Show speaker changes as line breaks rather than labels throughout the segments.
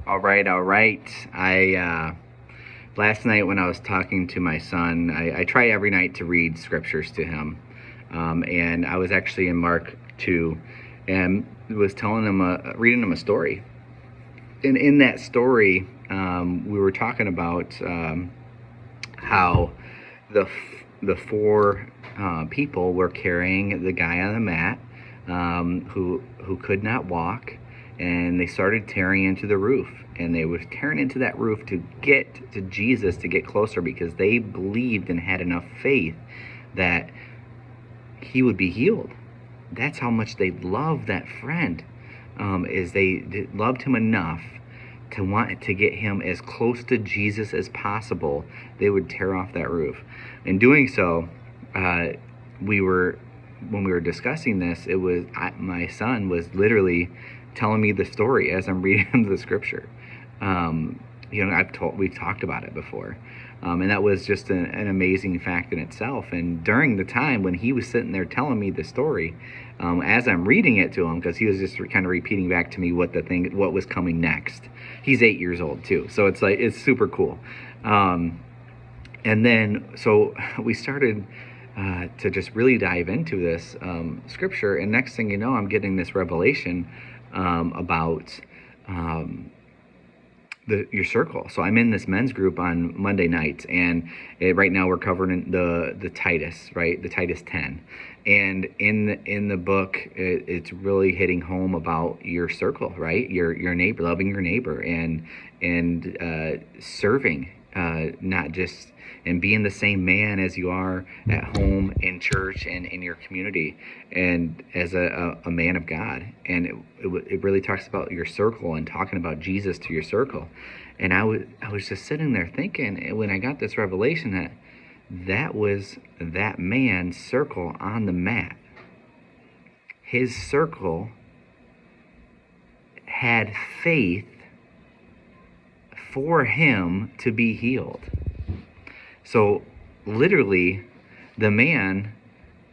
All right, all right. Last night when I was talking to my son, I try every night to read scriptures to him, and I was actually in Mark 2, and was telling him, reading him a story. And in that story, we were talking about how the four people were carrying the guy on the mat, who could not walk, and they started tearing into the roof, and they were tearing into that roof to get to Jesus, to get closer, because they believed and had enough faith that he would be healed. That's how much they loved that friend, is they loved him enough to want to get him as close to Jesus as possible. They would tear off that roof. In doing so, when we were discussing this, my son was literally telling me the story as I'm reading him the scripture. We've talked about it before, and that was just an amazing fact in itself. And during the time when he was sitting there telling me the story, as I'm reading it to him, because he was just kind of repeating back to me what was coming next. He's 8 years old too, so it's super cool. And then so we started to just really dive into this scripture, and next thing you know, I'm getting this revelation about your circle. So I'm in this men's group on Monday nights, and right now we're covering the Titus, right? The Titus 10. And in the book, it's really hitting home about your circle, right? Your neighbor, loving your neighbor, and serving, not just, and being the same man as you are at home, in church, and in your community, and as a man of God. And it really talks about your circle and talking about Jesus to your circle. And I was just sitting there thinking, when I got this revelation, that was that man's circle on the mat. His circle had faith for him to be healed. So literally, the man,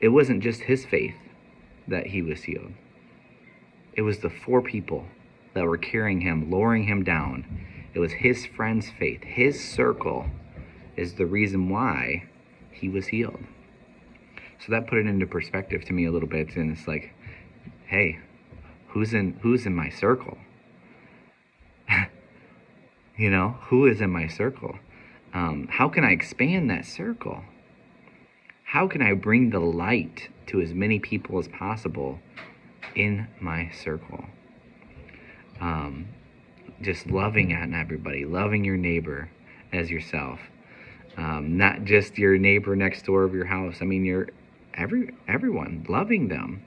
it wasn't just his faith that he was healed. It was the four people that were carrying him, lowering him down. It was his friend's faith. His circle is the reason why he was healed. So that put it into perspective to me a little bit, and it's like, hey, who's in my circle? Who is in my circle? How can I expand that circle? How can I bring the light to as many people as possible in my circle? Just loving on everybody, loving your neighbor as yourself. Not just your neighbor next door of your house. I mean, everyone, loving them,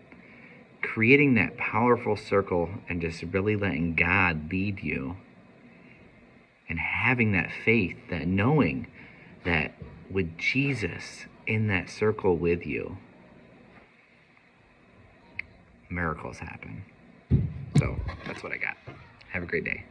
creating that powerful circle, and just really letting God lead you, and having that faith, that knowing that with Jesus in that circle with you, miracles happen. So that's what I got. Have a great day.